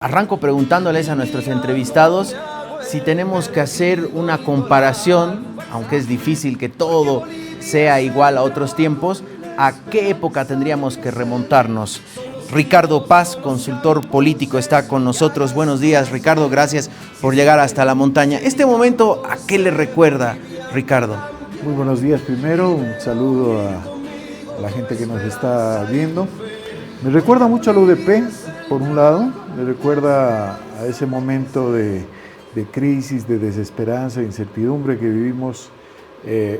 Arranco preguntándoles a nuestros entrevistados si tenemos que hacer una comparación, aunque es difícil que todo sea igual a otros tiempos, ¿a qué época tendríamos que remontarnos? Ricardo Paz, consultor político, está con nosotros. Buenos días, Ricardo, gracias por llegar hasta la montaña. ¿Este momento a qué le recuerda, Ricardo? Muy buenos días. Primero, un saludo a la gente que nos está viendo. Me recuerda mucho a la UDP, por un lado, me recuerda a ese momento de crisis, de desesperanza, de incertidumbre que vivimos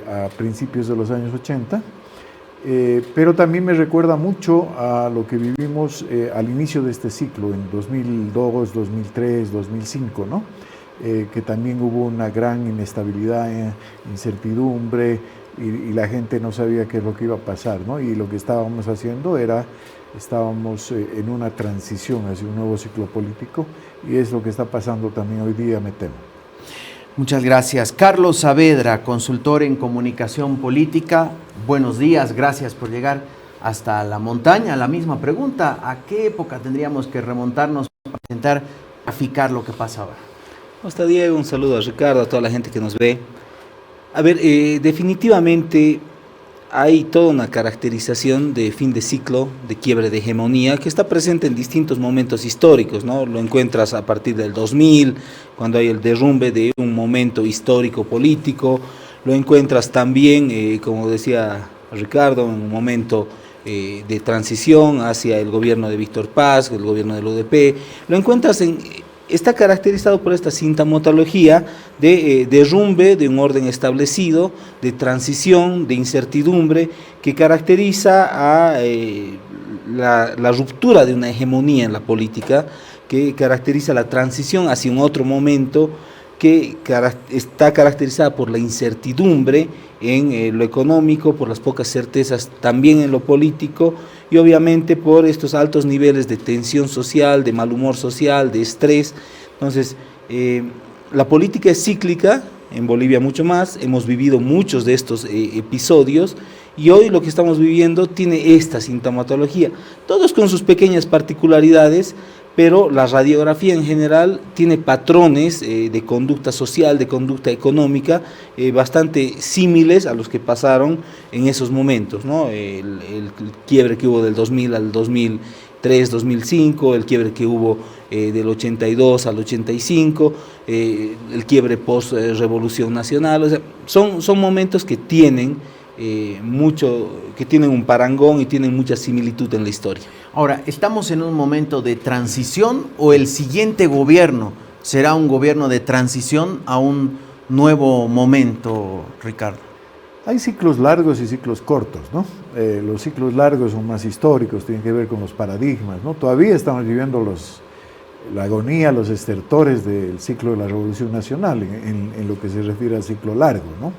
a principios de los años 80, pero también me recuerda mucho a lo que vivimos al inicio de este ciclo, en 2002, 2003, 2005, ¿no? Que también hubo una gran inestabilidad, incertidumbre, y la gente no sabía qué es lo que iba a pasar, ¿no? Y lo que estábamos haciendo estábamos en una transición hacia un nuevo ciclo político, y es lo que está pasando también hoy día, me temo. Muchas gracias. Carlos Saavedra, consultor en comunicación política. Buenos días, gracias por llegar hasta la montaña. La misma pregunta, ¿a qué época tendríamos que remontarnos para intentar graficar lo que pasa ahora? Hasta Diego, un saludo a Ricardo, a toda la gente que nos ve. A ver, definitivamente hay toda una caracterización de fin de ciclo, de quiebre de hegemonía, que está presente en distintos momentos históricos, ¿no? Lo encuentras a partir del 2000, cuando hay el derrumbe de un momento histórico político, lo encuentras también, como decía Ricardo, en un momento de transición hacia el gobierno de Víctor Paz, el gobierno del UDP, lo encuentras está caracterizado por esta sintomatología de derrumbe de un orden establecido, de transición, de incertidumbre, que caracteriza a la ruptura de una hegemonía en la política, que caracteriza la transición hacia un otro momento, que está caracterizada por la incertidumbre en lo económico, por las pocas certezas también en lo político, y obviamente por estos altos niveles de tensión social, de mal humor social, de estrés. Entonces, la política es cíclica, en Bolivia mucho más, hemos vivido muchos de estos episodios, y hoy lo que estamos viviendo tiene esta sintomatología, todos con sus pequeñas particularidades, pero la radiografía en general tiene patrones de conducta social, de conducta económica, bastante símiles a los que pasaron en esos momentos, ¿no? El quiebre que hubo del 2000 al 2003, 2005, el quiebre que hubo del 82 al 85, el quiebre post-revolución nacional. O sea, son momentos que tienen que tienen un parangón y tienen mucha similitud en la historia. Ahora, ¿estamos en un momento de transición o el siguiente gobierno será un gobierno de transición a un nuevo momento, Ricardo? Hay ciclos largos y ciclos cortos, ¿no? Los ciclos largos son más históricos, tienen que ver con los paradigmas, ¿no? Todavía estamos viviendo la agonía, los estertores del ciclo de la Revolución Nacional, en lo que se refiere al ciclo largo, ¿no?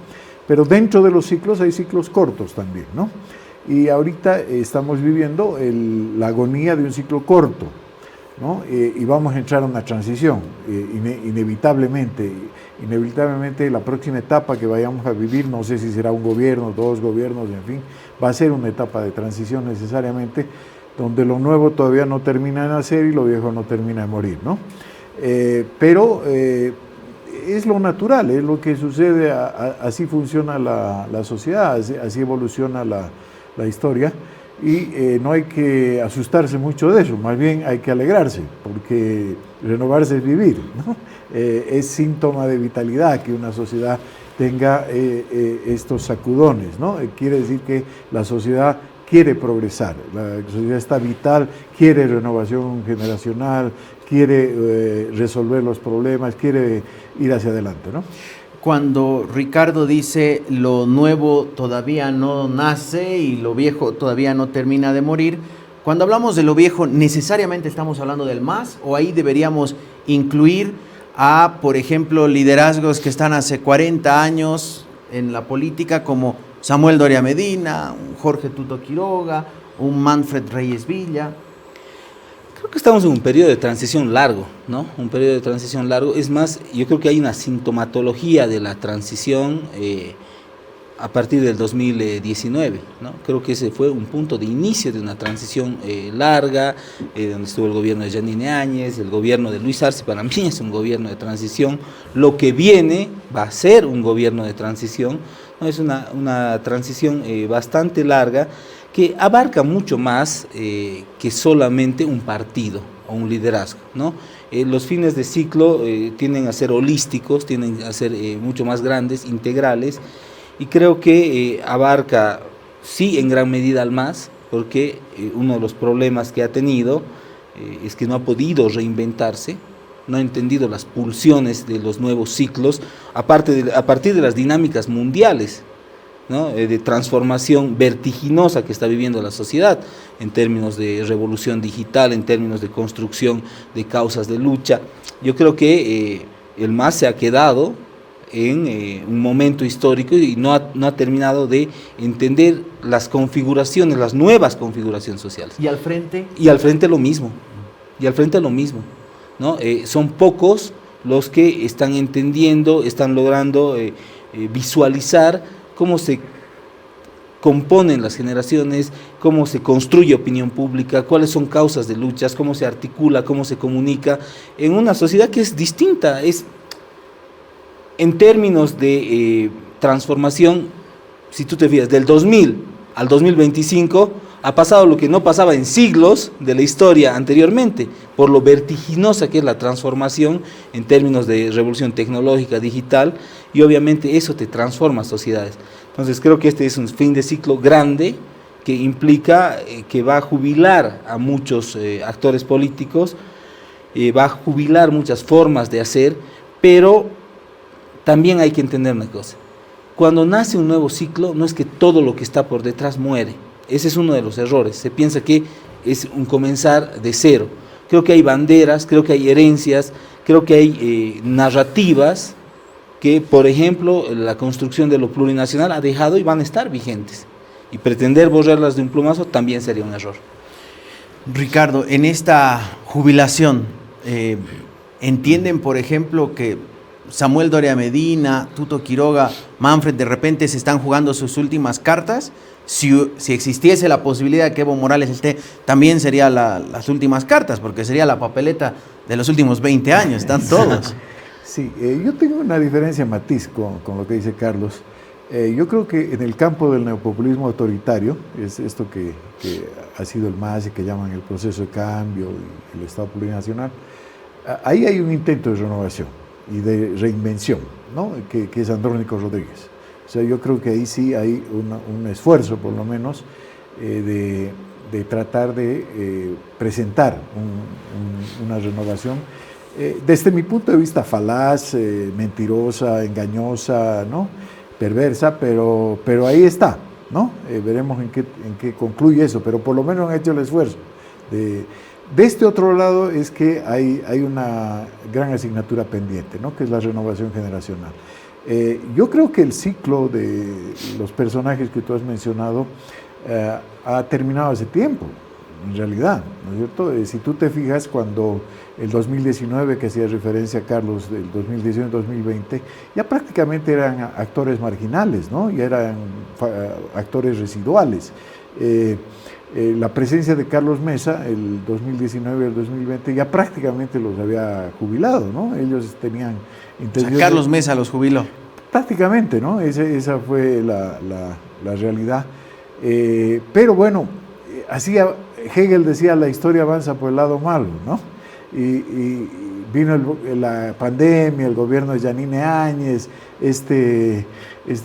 Pero dentro de los ciclos hay ciclos cortos también, ¿no? Y ahorita estamos viviendo la agonía de un ciclo corto, ¿no? Y vamos a entrar a una transición, inevitablemente la próxima etapa que vayamos a vivir, no sé si será un gobierno, dos gobiernos, en fin, va a ser una etapa de transición necesariamente, donde lo nuevo todavía no termina de nacer y lo viejo no termina de morir, ¿no? Pero es lo natural, es lo que sucede, así funciona la sociedad, así evoluciona la historia, y no hay que asustarse mucho de eso, más bien hay que alegrarse, porque renovarse es vivir, ¿no? Es síntoma de vitalidad que una sociedad tenga estos sacudones, ¿no? Quiere decir que la sociedad quiere progresar, la sociedad está vital, quiere renovación generacional, quiere resolver los problemas, quiere ir hacia adelante, ¿no? Cuando Ricardo dice lo nuevo todavía no nace y lo viejo todavía no termina de morir, cuando hablamos de lo viejo, ¿necesariamente estamos hablando del MAS o ahí deberíamos incluir a, por ejemplo, liderazgos que están hace 40 años en la política como Samuel Doria Medina, un Jorge Tuto Quiroga, un Manfred Reyes Villa? Creo que estamos en un periodo de transición largo, ¿no? Un periodo de transición largo. Es más, yo creo que hay una sintomatología de la transición a partir del 2019, ¿no? Creo que ese fue un punto de inicio de una transición larga, donde estuvo el gobierno de Yanine Áñez, el gobierno de Luis Arce. Para mí es un gobierno de transición. Lo que viene va a ser un gobierno de transición, ¿no? Es una transición bastante larga, que abarca mucho más que solamente un partido o un liderazgo, ¿no? Los fines de ciclo tienden a ser holísticos, tienden a ser mucho más grandes, integrales, y creo que abarca, sí, en gran medida al MAS, porque uno de los problemas que ha tenido es que no ha podido reinventarse, no ha entendido las pulsiones de los nuevos ciclos, a partir de las dinámicas mundiales, ¿no? De transformación vertiginosa que está viviendo la sociedad, en términos de revolución digital, en términos de construcción de causas de lucha. Yo creo que el MAS se ha quedado en un momento histórico y no ha terminado de entender las configuraciones, las nuevas configuraciones sociales. ¿Y al frente? Y al frente lo mismo, ¿no? Son pocos los que están entendiendo, están logrando visualizar cómo se componen las generaciones, cómo se construye opinión pública, cuáles son causas de luchas, cómo se articula, cómo se comunica en una sociedad que es distinta. En términos de transformación, si tú te fijas, del 2000 al 2025 ha pasado lo que no pasaba en siglos de la historia anteriormente, por lo vertiginosa que es la transformación en términos de revolución tecnológica, digital, y obviamente eso te transforma sociedades. Entonces creo que este es un fin de ciclo grande que implica que va a jubilar a muchos actores políticos, va a jubilar muchas formas de hacer, pero también hay que entender una cosa: cuando nace un nuevo ciclo, no es que todo lo que está por detrás muere. Ese es uno de los errores. Se piensa que es un comenzar de cero. Creo que hay banderas, creo que hay herencias, creo que hay narrativas que, por ejemplo, la construcción de lo plurinacional ha dejado y van a estar vigentes. Y pretender borrarlas de un plumazo también sería un error. Ricardo, en esta jubilación, ¿entienden, por ejemplo, que Samuel Doria Medina, Tuto Quiroga, Manfred de repente se están jugando sus últimas cartas? Si existiese la posibilidad de que Evo Morales esté, también serían las últimas cartas, porque sería la papeleta de los últimos 20 años, están todos. Sí, yo tengo una diferencia matiz con lo que dice Carlos. Yo creo que en el campo del neopopulismo autoritario, es esto que ha sido el MAS y que llaman el proceso de cambio y el Estado plurinacional, ahí hay un intento de renovación y de reinvención, ¿no? que es Andrónico Rodríguez. O sea, yo creo que ahí sí hay un esfuerzo, por lo menos, de tratar de presentar una renovación, desde mi punto de vista falaz, mentirosa, engañosa, ¿no? Perversa, pero ahí está, ¿no? Veremos en qué concluye eso, pero por lo menos han hecho el esfuerzo. De este otro lado es que hay una gran asignatura pendiente, ¿no? Que es la renovación generacional. Yo creo que el ciclo de los personajes que tú has mencionado ha terminado hace tiempo, en realidad, ¿no es cierto? Si tú te fijas, cuando el 2019, que hacía referencia a Carlos, del 2019-2020, ya prácticamente eran actores marginales, ¿no? Ya eran actores residuales. La presencia de Carlos Mesa, el 2019 y el 2020, ya prácticamente los había jubilado, ¿no? Ellos tenían intención. O sea, Carlos Mesa los jubiló. Prácticamente, ¿no? Esa fue la realidad. Pero bueno, Hegel decía, la historia avanza por el lado malo, ¿no? Y vino la pandemia, el gobierno de Yanine Áñez, este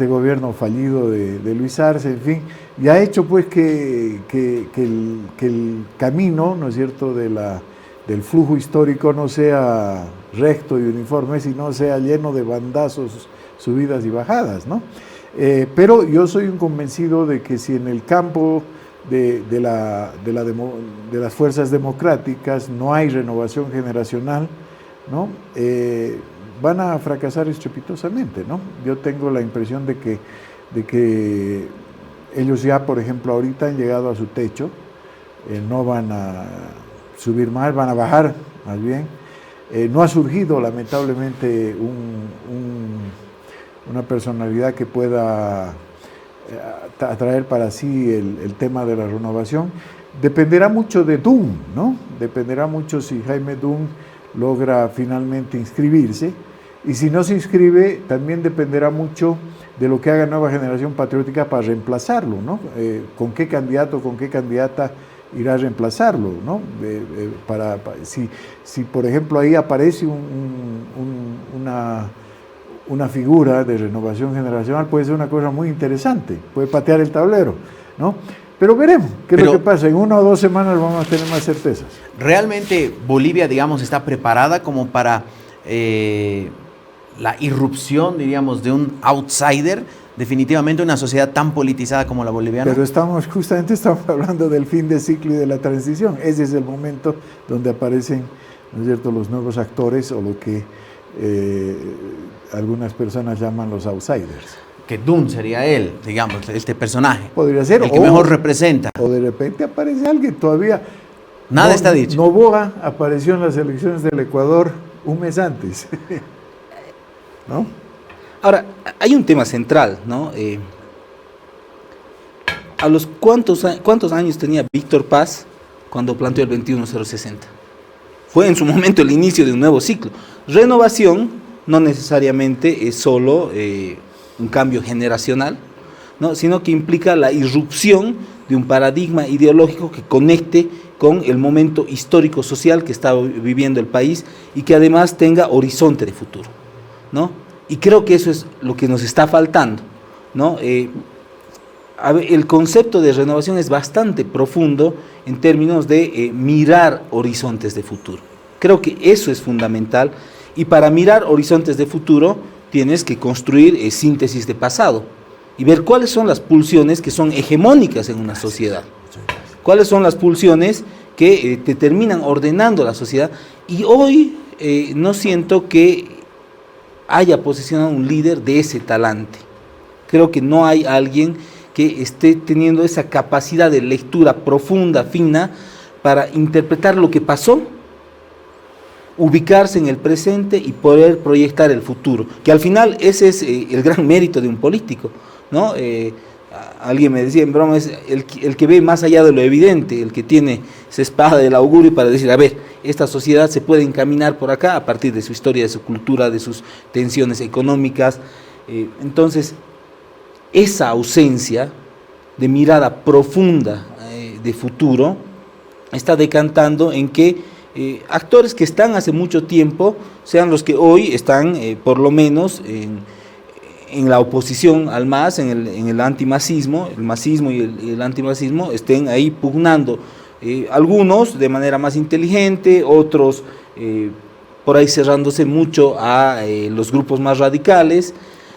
gobierno fallido de Luis Arce, en fin, y ha hecho pues que el camino, ¿no es cierto?, del flujo histórico no sea recto y uniforme, sino sea lleno de bandazos, subidas y bajadas, ¿no? Pero yo soy un convencido de que si en el campo de las fuerzas democráticas no hay renovación generacional, ¿no? Van a fracasar estrepitosamente, ¿no? Yo tengo la impresión de que ellos ya, por ejemplo, ahorita han llegado a su techo, no van a subir más, van a bajar más bien. No ha surgido, lamentablemente, una personalidad que pueda atraer para sí el tema de la renovación. Dependerá mucho de Dunn, ¿no? Dependerá mucho si Jaime Dunn logra finalmente inscribirse, y si no se inscribe, también dependerá mucho de lo que haga Nueva Generación Patriótica para reemplazarlo, ¿no? Con qué candidato, con qué candidata irá a reemplazarlo, ¿no? Si por ejemplo ahí aparece una figura de renovación generacional, puede ser una cosa muy interesante, puede patear el tablero, ¿no? Pero veremos qué es lo que pasa. En 1 o 2 semanas vamos a tener más certezas. ¿Realmente Bolivia, digamos, está preparada como para la irrupción, diríamos, de un outsider? Definitivamente una sociedad tan politizada como la boliviana. Pero justamente estamos hablando del fin de ciclo y de la transición. Ese es el momento donde aparecen, ¿no es cierto?, los nuevos actores, o lo que algunas personas llaman los outsiders. Que Dunn sería él, digamos, este personaje. Podría ser. El que mejor representa. O de repente aparece alguien todavía. Nada está dicho. Noboa apareció en las elecciones del Ecuador un mes antes. ¿No? Ahora, hay un tema central, ¿no? ¿A los cuántos años tenía Víctor Paz cuando planteó el 21060? Fue en su momento el inicio de un nuevo ciclo. Renovación no necesariamente es solo un cambio generacional, ¿no?, sino que implica la irrupción de un paradigma ideológico que conecte con el momento histórico-social que está viviendo el país y que además tenga horizonte de futuro, ¿no? Y creo que eso es lo que nos está faltando, ¿no? El concepto de renovación es bastante profundo en términos de mirar horizontes de futuro. Creo que eso es fundamental, y para mirar horizontes de futuro tienes que construir síntesis de pasado y ver cuáles son las pulsiones que son hegemónicas en una sociedad, cuáles son las pulsiones que te terminan ordenando la sociedad. Y hoy no siento que haya posicionado un líder de ese talante. Creo que no hay alguien que esté teniendo esa capacidad de lectura profunda, fina, para interpretar lo que pasó, ubicarse en el presente y poder proyectar el futuro, que al final ese es el gran mérito de un político, ¿no? Alguien me decía en broma, es el que ve más allá de lo evidente, el que tiene esa espada del augurio para decir, a ver, esta sociedad se puede encaminar por acá a partir de su historia, de su cultura, de sus tensiones económicas. Entonces, esa ausencia de mirada profunda de futuro está decantando en que actores que están hace mucho tiempo sean los que hoy están por lo menos en la oposición al MAS, en el antimasismo, el masismo y el antimasismo estén ahí pugnando, algunos de manera más inteligente, otros por ahí cerrándose mucho a los grupos más radicales,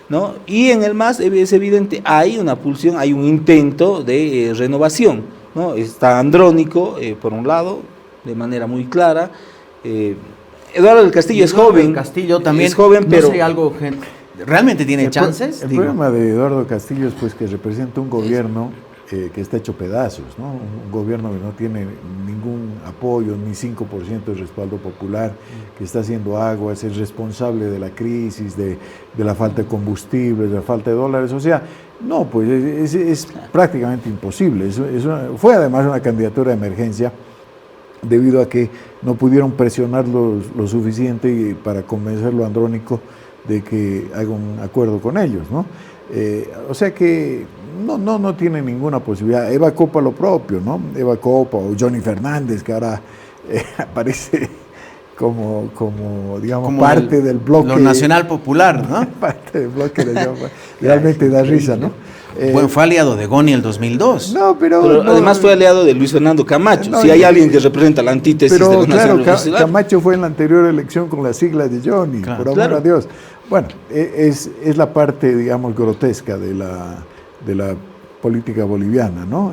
¿no? Y en el MAS es evidente, hay una pulsión, hay un intento de renovación, ¿no? Está Andrónico, por un lado, de manera muy clara. Eduardo del Castillo es joven. Castillo también es joven, no pero sé, algo ¿realmente tiene chances? El problema de Eduardo Castillo es pues que representa un gobierno que está hecho pedazos, ¿no? Un gobierno que no tiene ningún apoyo, ni 5% de respaldo popular, que está haciendo aguas, es responsable de la crisis, de la falta de combustible, de la falta de dólares. O sea, no, pues es prácticamente imposible. Fue además una candidatura de emergencia, debido a que no pudieron presionarlo lo suficiente para convencerlo a Andrónico de que haga un acuerdo con ellos, ¿no? O sea que no tiene ninguna posibilidad. Eva Copa lo propio, ¿no? Eva Copa o Johnny Fernández, que ahora aparece como digamos, como parte del bloque. Lo nacional popular, ¿no? Parte del bloque, realmente da risa, ¿no? Bueno, fue aliado de Goni el 2002. Pero además fue aliado de Luis Fernando Camacho. Si hay alguien que representa la antítesis de la nacional popular. Camacho fue en la anterior elección con las siglas de Johnny, por amor a Dios. Bueno, es la parte, digamos, grotesca de la política boliviana, ¿no?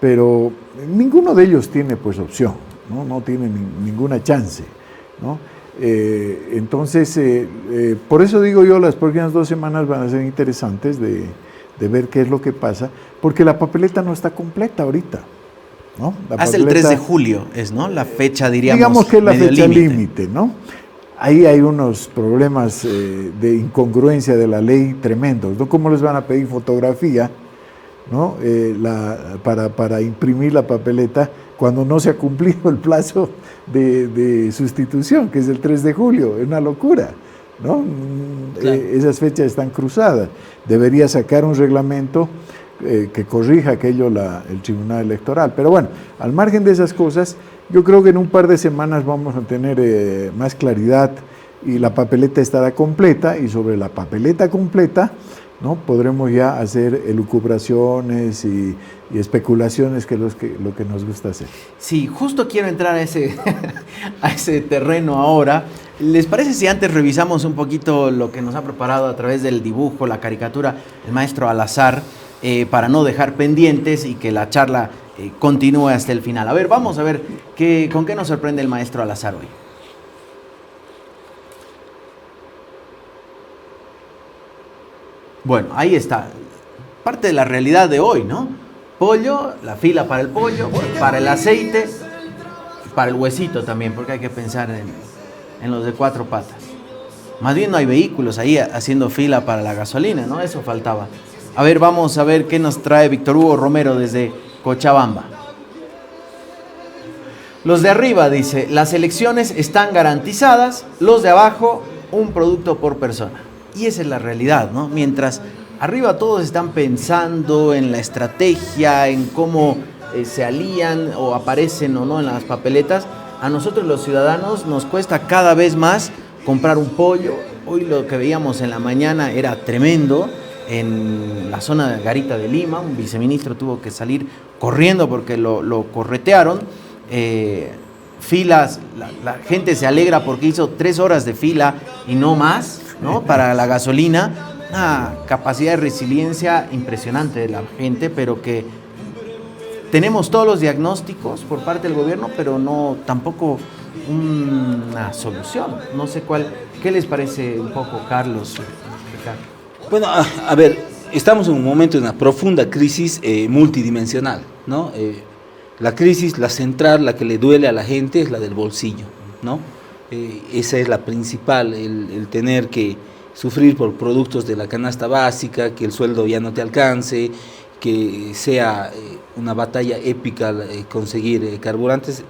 Pero ninguno de ellos tiene pues opción, ¿no? No tiene ninguna chance, ¿no? Entonces, por eso digo yo, las próximas 2 semanas van a ser interesantes de ver qué es lo que pasa, porque la papeleta no está completa ahorita, ¿no? Hasta el 3 de julio es, ¿no? La fecha, diríamos, digamos que es la fecha límite, ¿no? Ahí hay unos problemas de incongruencia de la ley tremendos, ¿no? ¿Cómo les van a pedir fotografía ¿no? Para imprimir la papeleta cuando no se ha cumplido el plazo de sustitución, que es el 3 de julio. Es una locura, ¿no? Claro. Esas fechas están cruzadas. Debería sacar un reglamento que corrija aquello el Tribunal Electoral. Pero bueno, al margen de esas cosas, yo creo que en un par de semanas vamos a tener más claridad y la papeleta estará completa, y sobre la papeleta completa, ¿no?, podremos ya hacer elucubraciones y especulaciones, que es lo que nos gusta hacer. Sí, justo quiero entrar a ese, a ese terreno ahora. ¿Les parece si antes revisamos un poquito lo que nos ha preparado a través del dibujo, la caricatura, el maestro Al-Azhar, para no dejar pendientes y que la charla continúe hasta el final? A ver, vamos a ver con qué nos sorprende el maestro Al-Azhar hoy. Bueno, ahí está, parte de la realidad de hoy, ¿no? Pollo, la fila para el pollo, para el aceite, para el huesito también, porque hay que pensar en los de 4 patas. Más bien no hay vehículos ahí haciendo fila para la gasolina, ¿no? Eso faltaba. A ver, vamos a ver qué nos trae Víctor Hugo Romero desde Cochabamba. Los de arriba, dice, las elecciones están garantizadas, los de abajo, un producto por persona. Y esa es la realidad, ¿no? Mientras arriba todos están pensando en la estrategia, en cómo se alían o aparecen o no en las papeletas, a nosotros los ciudadanos nos cuesta cada vez más comprar un pollo. Hoy lo que veíamos en la mañana era tremendo. En la zona de Garita de Lima, un viceministro tuvo que salir corriendo porque lo corretearon. Filas, la gente se alegra porque hizo 3 horas de fila y no más, ¿no?, para la gasolina. Una capacidad de resiliencia impresionante de la gente, pero que tenemos todos los diagnósticos por parte del gobierno, pero no tampoco una solución. No sé ¿qué les parece un poco, Carlos? Bueno, a ver, estamos en un momento de una profunda crisis multidimensional, ¿no? La crisis, la central, la que le duele a la gente, es la del bolsillo, ¿no? Esa es la principal, el tener que sufrir por productos de la canasta básica, que el sueldo ya no te alcance, que sea una batalla épica conseguir carburantes.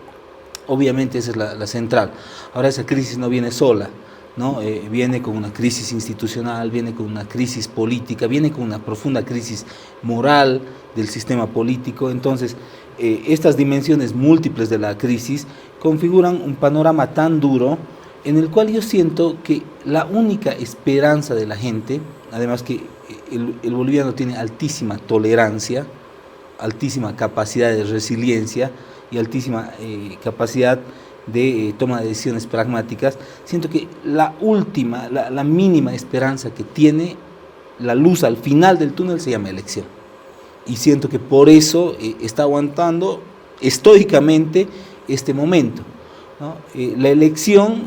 Obviamente esa es la central. Ahora, esa crisis no viene sola, ¿no? Viene con una crisis institucional, viene con una crisis política, viene con una profunda crisis moral del sistema político. Entonces, estas dimensiones múltiples de la crisis configuran un panorama tan duro en el cual yo siento que la única esperanza de la gente, además que el boliviano tiene altísima tolerancia, altísima capacidad de resiliencia y altísima capacidad de toma de decisiones pragmáticas, siento que la última, la mínima esperanza que tiene, la luz al final del túnel, se llama elección. Y siento que por eso está aguantando estoicamente este momento, ¿no? La elección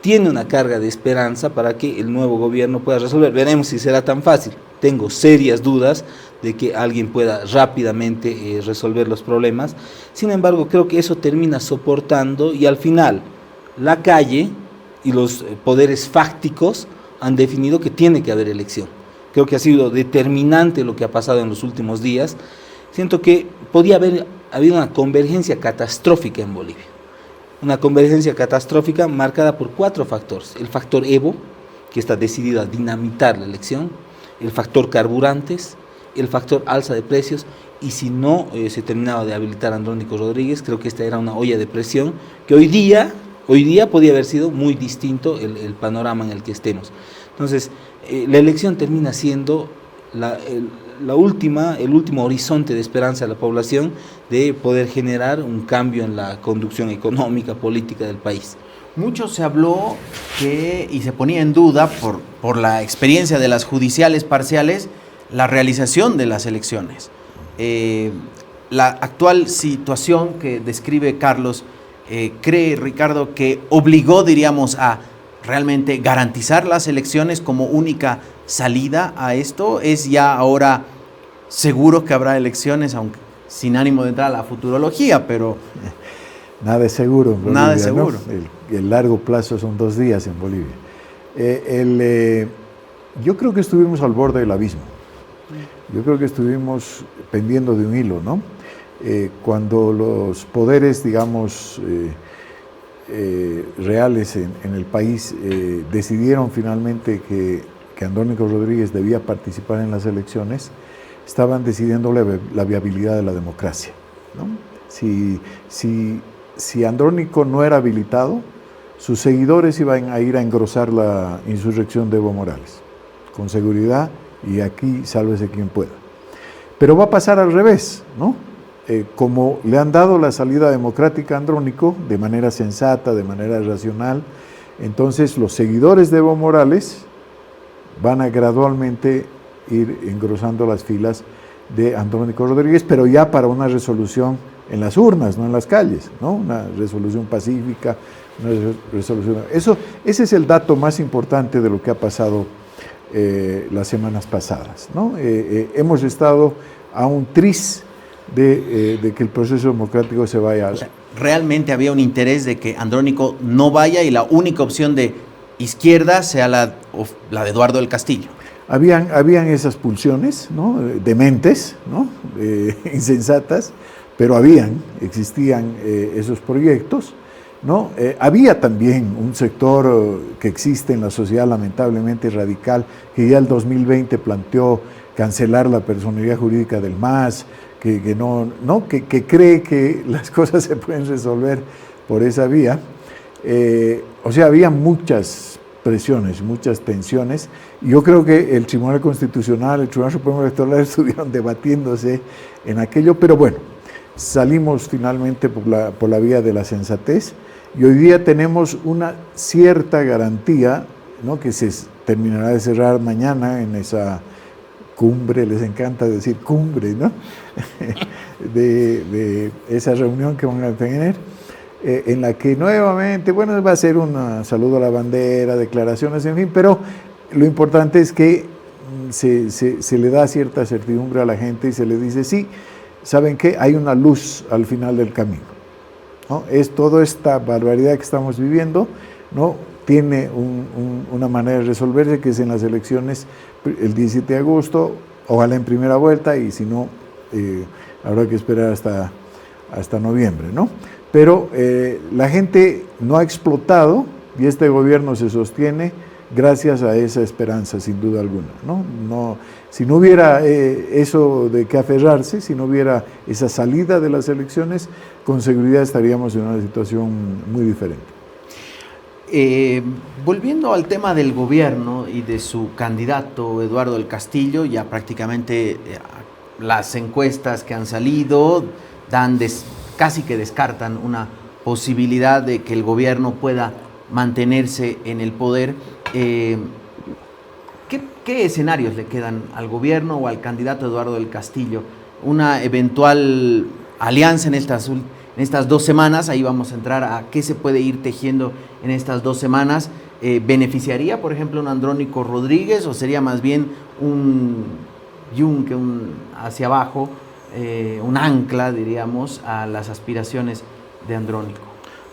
tiene una carga de esperanza para que el nuevo gobierno pueda resolver. Veremos si será tan fácil. Tengo serias dudas de que alguien pueda rápidamente resolver los problemas. Sin embargo, creo que eso termina soportando, y al final la calle y los poderes fácticos han definido que tiene que haber elección. Creo que ha sido determinante lo que ha pasado en los últimos días. Siento que podía haber habido una convergencia catastrófica en Bolivia. Una convergencia catastrófica marcada por 4 factores. El factor Evo, que está decidido a dinamitar la elección. El factor carburantes, el factor alza de precios, y si no se terminaba de habilitar a Andrónico Rodríguez, creo que esta era una olla de presión, que hoy día podía haber sido muy distinto el panorama en el que estemos. Entonces, la elección termina siendo el último horizonte de esperanza de la población de poder generar un cambio en la conducción económica, política del país. Mucho se habló y se ponía en duda por la experiencia de las judiciales parciales, la realización de las elecciones. La actual situación que describe Carlos, ¿cree, Ricardo, que obligó, diríamos, a realmente garantizar las elecciones como única salida a esto? ¿Es ya ahora seguro que habrá elecciones, aunque sin ánimo de entrar a la futurología, pero... Nada es seguro en Bolivia, nada es seguro, ¿no? El largo plazo son 2 días en Bolivia. Yo creo que estuvimos al borde del abismo. Yo creo que estuvimos pendiendo de un hilo, ¿no? Cuando los poderes, digamos, reales en el país decidieron finalmente que Andrónico Rodríguez debía participar en las elecciones, estaban decidiendo la viabilidad de la democracia, ¿no? Si Andrónico no era habilitado, sus seguidores iban a ir a engrosar la insurrección de Evo Morales, con seguridad, y aquí sálvese quien pueda. Pero va a pasar al revés, ¿no? Como le han dado la salida democrática a Andrónico, de manera sensata, de manera racional, entonces los seguidores de Evo Morales van a gradualmente ir engrosando las filas de Andrónico Rodríguez, pero ya para una resolución en las urnas, no en las calles, ¿no? Una resolución pacífica, una resolución. Ese es el dato más importante de lo que ha pasado las semanas pasadas, ¿no? Hemos estado a un tris de que el proceso democrático se vaya. O sea, realmente había un interés de que Andrónico no vaya y la única opción de izquierda sea la de Eduardo del Castillo. Habían esas pulsiones, ¿no? Dementes, ¿no? Insensatas, pero existían esos proyectos, ¿no? Había también un sector que existe en la sociedad lamentablemente radical, que ya el 2020 planteó cancelar la personería jurídica del MAS, que cree que las cosas se pueden resolver por esa vía. O sea, había muchas presiones, muchas tensiones. Yo creo que el Tribunal Constitucional, el Tribunal Supremo Electoral estuvieron debatiéndose en aquello, pero bueno, salimos finalmente por la vía de la sensatez y hoy día tenemos una cierta garantía, ¿no? Que se terminará de cerrar mañana en esa cumbre, les encanta decir cumbre, ¿no? de esa reunión que van a tener, en la que nuevamente, bueno, va a ser un saludo a la bandera, declaraciones, en fin, pero lo importante es que se le da cierta certidumbre a la gente y se le dice, sí, ¿saben qué? Hay una luz al final del camino, ¿no? Es toda esta barbaridad que estamos viviendo, ¿no? Tiene una manera de resolverse, que es en las elecciones el 17 de agosto, ojalá en primera vuelta, y si no, habrá que esperar hasta noviembre, ¿no? Pero la gente no ha explotado y este gobierno se sostiene gracias a esa esperanza, sin duda alguna, ¿no? Si no hubiera eso de que aferrarse, si no hubiera esa salida de las elecciones, con seguridad estaríamos en una situación muy diferente. Volviendo al tema del gobierno y de su candidato Eduardo del Castillo, ya prácticamente las encuestas que han salido casi que descartan una posibilidad de que el gobierno pueda mantenerse en el poder. ¿Qué escenarios le quedan al gobierno o al candidato Eduardo del Castillo? Una eventual alianza en estas 2 semanas, ahí vamos a entrar a qué se puede ir tejiendo en estas 2 semanas. ¿Beneficiaría, por ejemplo, un Andrónico Rodríguez o sería más bien un yunque, hacia abajo, un ancla, diríamos, a las aspiraciones de Andrónico?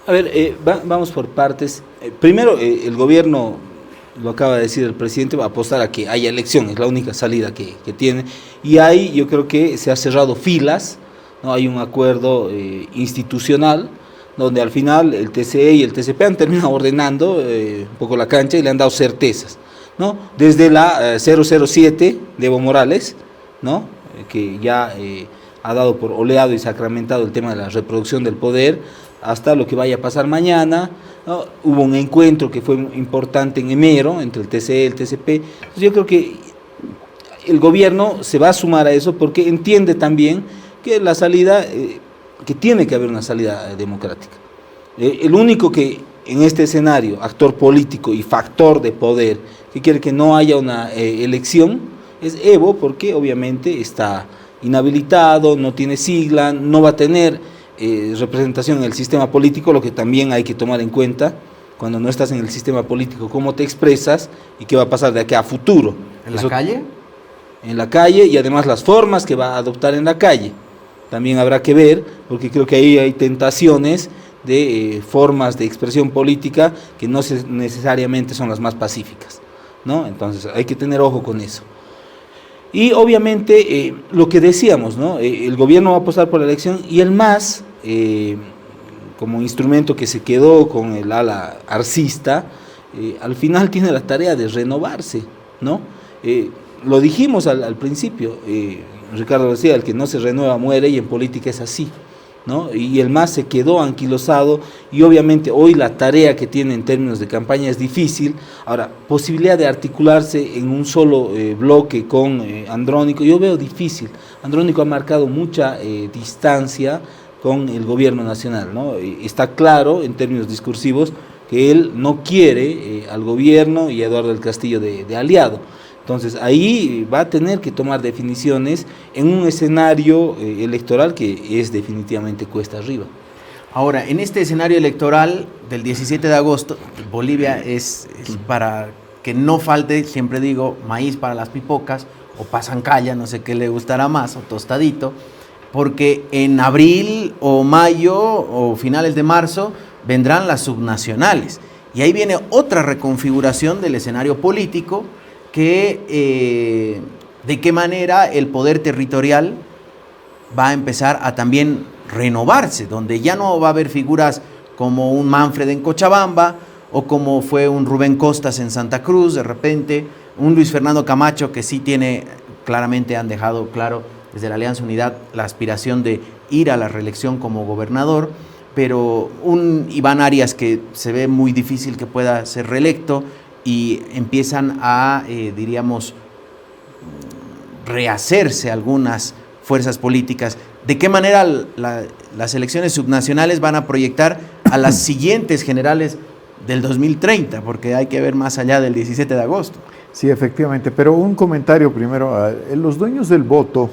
A ver, vamos por partes. Primero, el gobierno, lo acaba de decir el presidente, va a apostar a que haya elección, es la única salida que tiene. Y ahí yo creo que se ha cerrado filas, ¿no? Hay un acuerdo institucional donde al final el TCE y el TCP han terminado ordenando un poco la cancha y le han dado certezas, ¿no? Desde la 007 de Evo Morales, ¿no? Que ya ha dado por oleado y sacramentado el tema de la reproducción del poder, hasta lo que vaya a pasar mañana, ¿no? Hubo un encuentro que fue importante en enero entre el TCE y el TCP. Entonces yo creo que el gobierno se va a sumar a eso porque entiende también que la salida, que tiene que haber una salida democrática. El único que en este escenario, actor político y factor de poder, que quiere que no haya una elección, es Evo, porque obviamente está inhabilitado, no tiene sigla, no va a tener representación en el sistema político, lo que también hay que tomar en cuenta cuando no estás en el sistema político, cómo te expresas y qué va a pasar de aquí a futuro. ¿En la calle? En la calle, y además las formas que va a adoptar en la calle. También habrá que ver, porque creo que ahí hay tentaciones de formas de expresión política que no necesariamente son las más pacíficas, ¿no? Entonces hay que tener ojo con eso. Y obviamente lo que decíamos, ¿no? El gobierno va a apostar por la elección y el MAS, como instrumento que se quedó con el ala arcista, al final tiene la tarea de renovarse, ¿no? Lo dijimos al principio, Ricardo decía, el que no se renueva muere, y en política es así, ¿no? Y el MAS se quedó anquilosado, y obviamente hoy la tarea que tiene en términos de campaña es difícil. Ahora, posibilidad de articularse en un solo bloque con Andrónico, yo veo difícil. Andrónico ha marcado mucha distancia con el gobierno nacional, ¿no? Está claro en términos discursivos que él no quiere al gobierno y a Eduardo del Castillo de aliado. Entonces ahí va a tener que tomar definiciones en un escenario electoral que es definitivamente cuesta arriba. Ahora, en este escenario electoral del 17 de agosto, Bolivia es para que no falte, siempre digo, maíz para las pipocas o pasancalla, no sé qué le gustará más, o tostadito, porque en abril o mayo o finales de marzo vendrán las subnacionales. Y ahí viene otra reconfiguración del escenario político, que de qué manera el poder territorial va a empezar a también renovarse, donde ya no va a haber figuras como un Manfred en Cochabamba, o como fue un Rubén Costas en Santa Cruz, de repente, un Luis Fernando Camacho, que sí tiene, claramente han dejado claro desde la Alianza Unidad la aspiración de ir a la reelección como gobernador, pero un Iván Arias que se ve muy difícil que pueda ser reelecto, y empiezan a, diríamos, rehacerse algunas fuerzas políticas. ¿De qué manera las elecciones subnacionales van a proyectar a las siguientes generales del 2030? Porque hay que ver más allá del 17 de agosto. Sí, efectivamente, pero un comentario primero. Los dueños del voto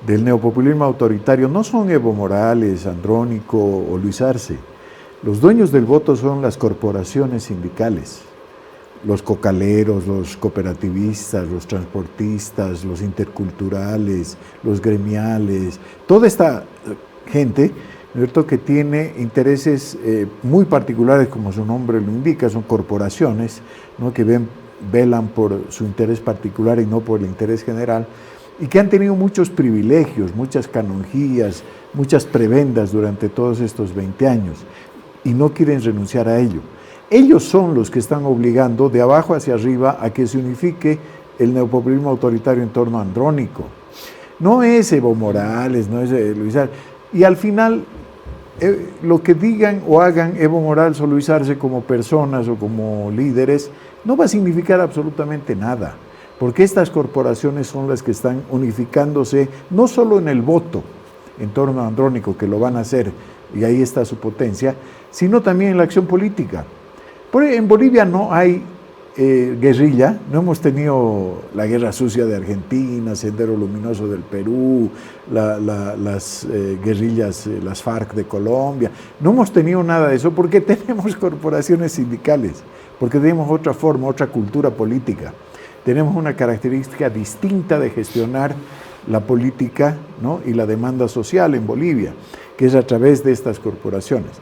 del neopopulismo autoritario no son Evo Morales, Andrónico o Luis Arce. Los dueños del voto son las corporaciones sindicales, los cocaleros, los cooperativistas, los transportistas, los interculturales, los gremiales, toda esta gente, ¿cierto?, que tiene intereses muy particulares, como su nombre lo indica, son corporaciones, ¿no?, que velan por su interés particular y no por el interés general, y que han tenido muchos privilegios, muchas canonjías, muchas prebendas durante todos estos 20 años, y no quieren renunciar a ello. Ellos son los que están obligando de abajo hacia arriba a que se unifique el neopopulismo autoritario en torno a Andrónico. No es Evo Morales, no es Luis Arce. Y al final, lo que digan o hagan Evo Morales o Luis Arce como personas o como líderes, no va a significar absolutamente nada, porque estas corporaciones son las que están unificándose, no solo en el voto en torno a Andrónico, que lo van a hacer, y ahí está su potencia, sino también en la acción política. En Bolivia no hay guerrilla, no hemos tenido la guerra sucia de Argentina, Sendero Luminoso del Perú, las guerrillas, las FARC de Colombia, no hemos tenido nada de eso porque tenemos corporaciones sindicales, porque tenemos otra forma, otra cultura política, tenemos una característica distinta de gestionar la política, ¿no?, y la demanda social en Bolivia, que es a través de estas corporaciones.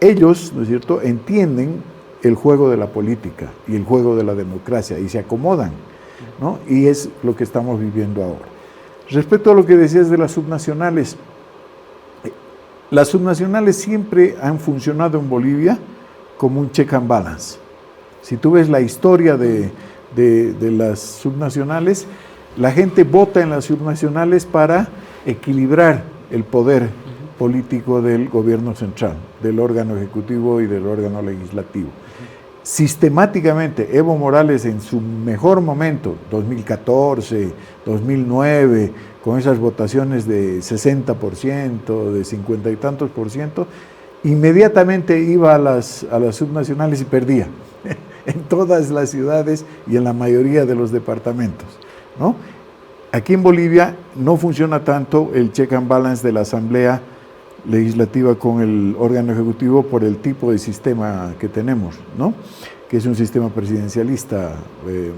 Ellos, ¿no es cierto?, entienden el juego de la política y el juego de la democracia y se acomodan, ¿no? Y es lo que estamos viviendo ahora. Respecto a lo que decías de las subnacionales siempre han funcionado en Bolivia como un check and balance. Si tú ves la historia de las subnacionales, la gente vota en las subnacionales para equilibrar el poder político del gobierno central, del órgano ejecutivo y del órgano legislativo. Sistemáticamente, Evo Morales en su mejor momento, 2014, 2009, con esas votaciones de 60%, de 50 y tantos %, inmediatamente iba a las subnacionales y perdía en todas las ciudades y en la mayoría de los departamentos, ¿no? Aquí en Bolivia no funciona tanto el check and balance de la Asamblea Legislativa con el órgano ejecutivo por el tipo de sistema que tenemos, ¿no?, que es un sistema presidencialista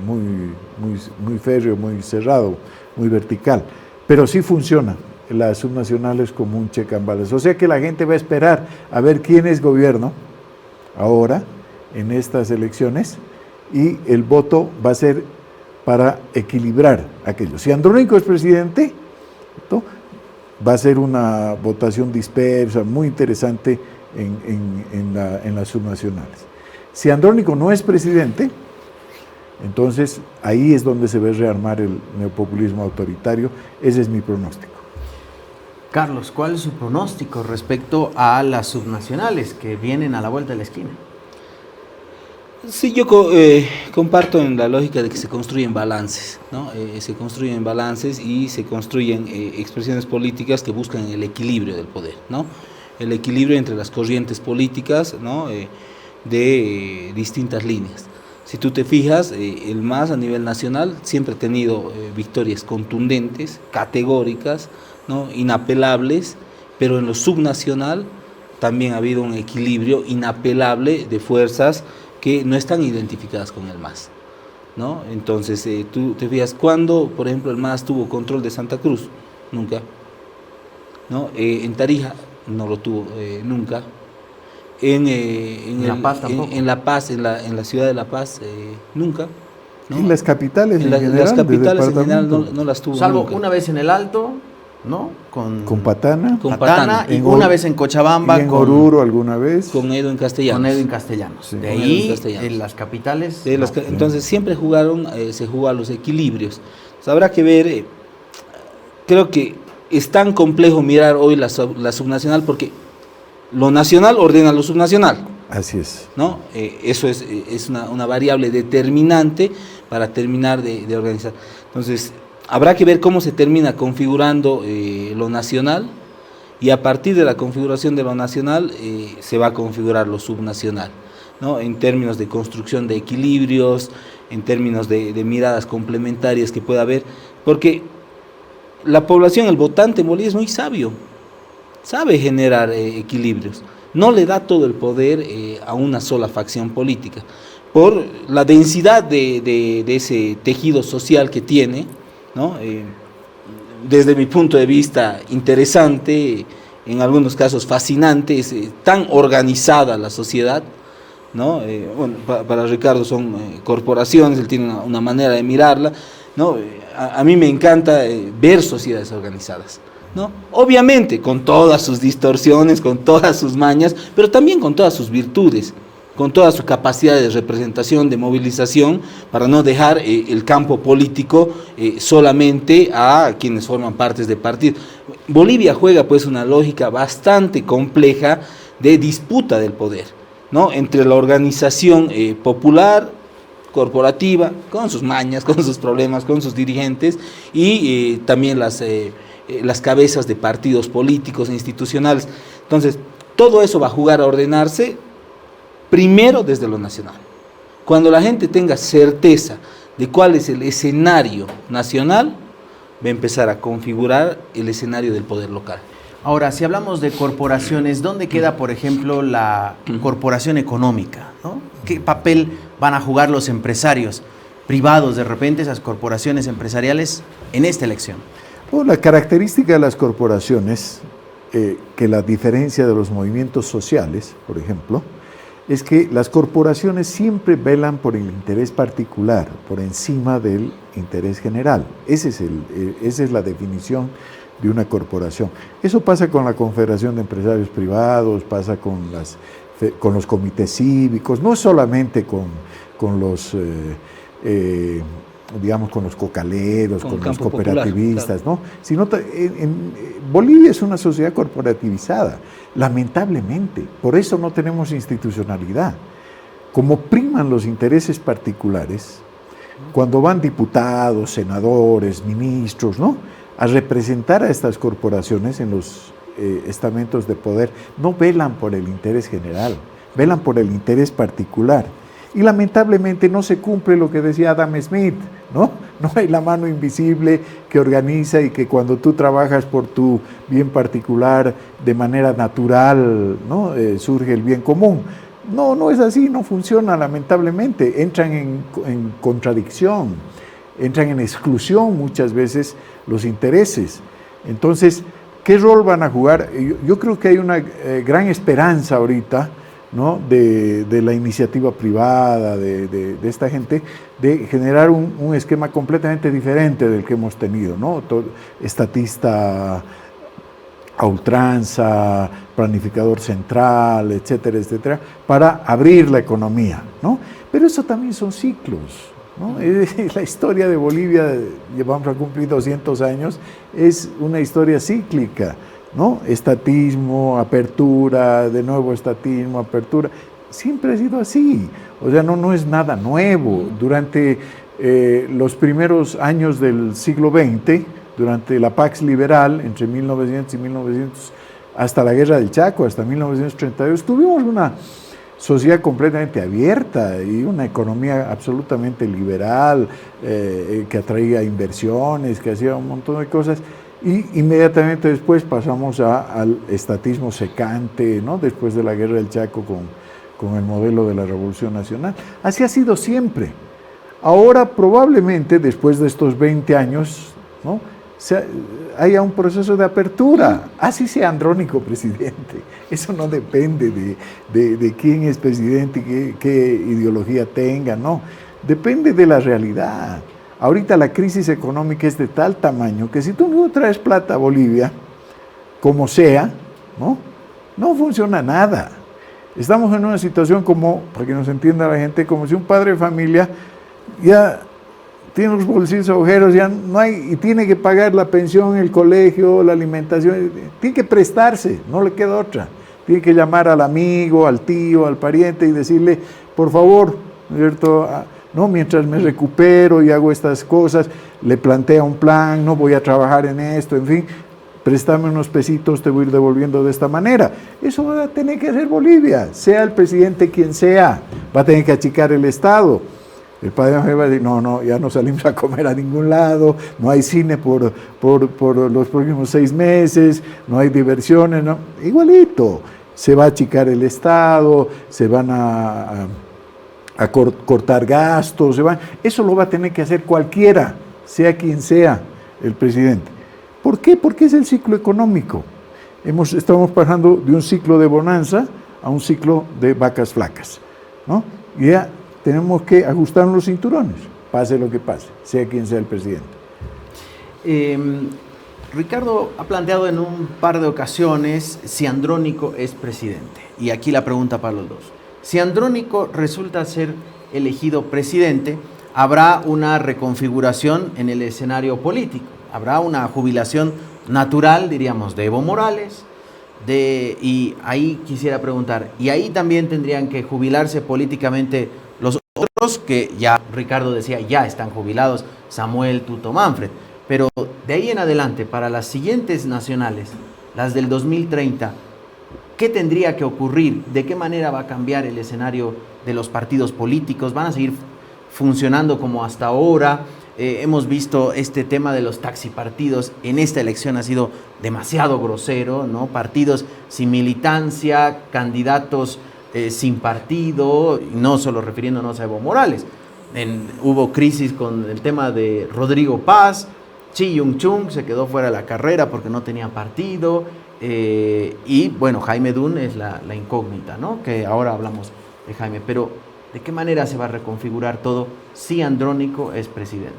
muy férreo, muy cerrado, muy vertical, pero sí funciona las subnacionales como un check and balance. O sea que la gente va a esperar a ver quién es gobierno ahora en estas elecciones, y el voto va a ser para equilibrar aquello. Si Andrónico es presidente, ¿no?, va a ser una votación dispersa, muy interesante en las subnacionales. Si Andrónico no es presidente, entonces ahí es donde se ve rearmar el neopopulismo autoritario. Ese es mi pronóstico. Carlos, ¿cuál es su pronóstico respecto a las subnacionales que vienen a la vuelta de la esquina? Sí, yo comparto en la lógica de que se construyen balances, ¿no? Se construyen balances y se construyen expresiones políticas que buscan el equilibrio del poder, ¿no? El equilibrio entre las corrientes políticas, ¿no?, de distintas líneas. Si tú te fijas, el MAS a nivel nacional siempre ha tenido victorias contundentes, categóricas, ¿no?, inapelables, pero en lo subnacional también ha habido un equilibrio inapelable de fuerzas que no están identificadas con el MAS, ¿no? Entonces, tú te fijas, ¿cuándo, por ejemplo, el MAS tuvo control de Santa Cruz? Nunca, ¿no? En Tarija no lo tuvo nunca. En La Paz tampoco. en La Paz, en la ciudad de La Paz, nunca, ¿no? En las capitales en general, las capitales en general departamento. no las tuvo Salvo nunca. una vez en el Alto, ¿no? Con Patana, Con Patana, y En una Or- vez en Cochabamba y en con Oruro alguna vez. con Edwin Castellanos. con Edwin Castellanos. Sí. De Con Edwin ahí, Castellanos. en las capitales. De las no. que- entonces siempre se jugó a los equilibrios. Entonces, habrá que ver, creo que es tan complejo mirar hoy la subnacional porque lo nacional ordena lo subnacional, Así es. ¿no? Eso es una variable determinante para terminar de organizar. Entonces, habrá que ver cómo se termina configurando lo nacional y a partir de la configuración de lo nacional se va a configurar lo subnacional, ¿no? En términos de construcción de equilibrios, en términos de miradas complementarias que pueda haber, porque la población, el votante en Bolivia es muy sabio, sabe generar equilibrios, no le da todo el poder a una sola facción política, por la densidad de ese tejido social que tiene, ¿no? Desde mi punto de vista interesante, en algunos casos fascinante, es tan organizada la sociedad, ¿no? Bueno, para Ricardo son corporaciones, él tiene una manera de mirarla, ¿no? A mí me encanta ver sociedades organizadas, ¿no? Obviamente con todas sus distorsiones, con todas sus mañas, pero también con todas sus virtudes, con toda su capacidad de representación, de movilización, para no dejar el campo político solamente a quienes forman partes de partidos. Bolivia juega pues una lógica bastante compleja de disputa del poder, ¿no? Entre la organización popular, corporativa, con sus mañas, con sus problemas, con sus dirigentes, y también las cabezas de partidos políticos e institucionales. Entonces, todo eso va a jugar a ordenarse primero desde lo nacional. Cuando la gente tenga certeza de cuál es el escenario nacional, va a empezar a configurar el escenario del poder local. Ahora, si hablamos de corporaciones, ¿dónde queda, por ejemplo, la corporación económica, ¿no? ¿Qué papel van a jugar los empresarios privados, de repente, esas corporaciones empresariales, en esta elección? Bueno, la característica de las corporaciones, que la diferencia de los movimientos sociales, por ejemplo, es que las corporaciones siempre velan por el interés particular, por encima del interés general. Esa es la definición de una corporación. Eso pasa con la Confederación de Empresarios Privados, pasa con los comités cívicos, no solamente con los digamos, con los cocaleros, con los cooperativistas, popular, claro, ¿no? Sino Bolivia es una sociedad corporativizada, lamentablemente. Por eso no tenemos institucionalidad. Como priman los intereses particulares, cuando van diputados, senadores, ministros, ¿no?, a representar a estas corporaciones en los estamentos de poder, no velan por el interés general, velan por el interés particular. Y lamentablemente no se cumple lo que decía Adam Smith, ¿no? No hay la mano invisible que organiza y que cuando tú trabajas por tu bien particular de manera natural, ¿no?, surge el bien común. No, no es así, no funciona lamentablemente. Entran en contradicción, entran en exclusión muchas veces los intereses. Entonces, ¿qué rol van a jugar? Yo creo que hay una gran esperanza ahorita ¿no? de la iniciativa privada, de esta gente, de generar un esquema completamente diferente del que hemos tenido, ¿no? Estatista a ultranza, planificador central, etcétera, etcétera, para abrir la economía, ¿no? Pero eso también son ciclos, ¿no? La historia de Bolivia, llevamos a cumplir 200 años, es una historia cíclica, ¿no? Estatismo, apertura, de nuevo estatismo, apertura, siempre ha sido así, o sea, no es nada nuevo. Durante los primeros años del siglo XX, durante la Pax Liberal, entre 1900 y 1900, hasta la Guerra del Chaco, hasta 1932, tuvimos una sociedad completamente abierta y una economía absolutamente liberal, que atraía inversiones, que hacía un montón de cosas, y inmediatamente después pasamos al estatismo secante, ¿no? Después de la Guerra del Chaco con el modelo de la Revolución Nacional. Así ha sido siempre. Ahora probablemente, después de estos 20 años, ¿no? haya un proceso de apertura, así sea Andrónico presidente. Eso no depende de quién es presidente y qué ideología tenga, no. Depende de la realidad. Ahorita la crisis económica es de tal tamaño que si tú no traes plata a Bolivia, como sea, no funciona nada. Estamos en una situación como, para que nos entienda la gente, como si un padre de familia ya tiene los bolsillos agujeros, ya no hay, y tiene que pagar la pensión, el colegio, la alimentación, tiene que prestarse, no le queda otra. Tiene que llamar al amigo, al tío, al pariente y decirle, por favor, ¿no es cierto?, no, mientras me recupero y hago estas cosas, le plantea un plan, no voy a trabajar en esto, en fin, préstame unos pesitos, te voy a ir devolviendo de esta manera. Eso va a tener que hacer Bolivia, sea el presidente quien sea, va a tener que achicar el Estado. El padre va a decir, no, ya no salimos a comer a ningún lado, no hay cine por los próximos 6 meses, no hay diversiones, ¿no? Igualito, se va a achicar el Estado, se van a cortar gastos, eso lo va a tener que hacer cualquiera, sea quien sea el presidente. ¿Por qué? Porque es el ciclo económico. Estamos pasando de un ciclo de bonanza a un ciclo de vacas flacas, ¿no? Y ya tenemos que ajustar los cinturones, pase lo que pase, sea quien sea el presidente. Ricardo ha planteado en un par de ocasiones si Andrónico es presidente. Y aquí la pregunta para los dos. Si Andrónico resulta ser elegido presidente, habrá una reconfiguración en el escenario político. Habrá una jubilación natural, diríamos, de Evo Morales. Y ahí quisiera preguntar, ¿y ahí también tendrían que jubilarse políticamente los otros que ya, Ricardo decía, ya están jubilados, Samuel, Tuto, Manfred? Pero de ahí en adelante, para las siguientes nacionales, las del 2030, ¿qué tendría que ocurrir? ¿De qué manera va a cambiar el escenario de los partidos políticos? ¿Van a seguir funcionando como hasta ahora? Hemos visto este tema de los taxipartidos en esta elección ha sido demasiado grosero, ¿no? Partidos sin militancia, candidatos sin partido, y no solo refiriéndonos a Evo Morales. Hubo crisis con el tema de Rodrigo Paz, Chi Yung-chung se quedó fuera de la carrera porque no tenía partido, y bueno, Jaime Dun es la incógnita, ¿no? Que ahora hablamos de Jaime, pero ¿de qué manera se va a reconfigurar todo si Andrónico es presidente?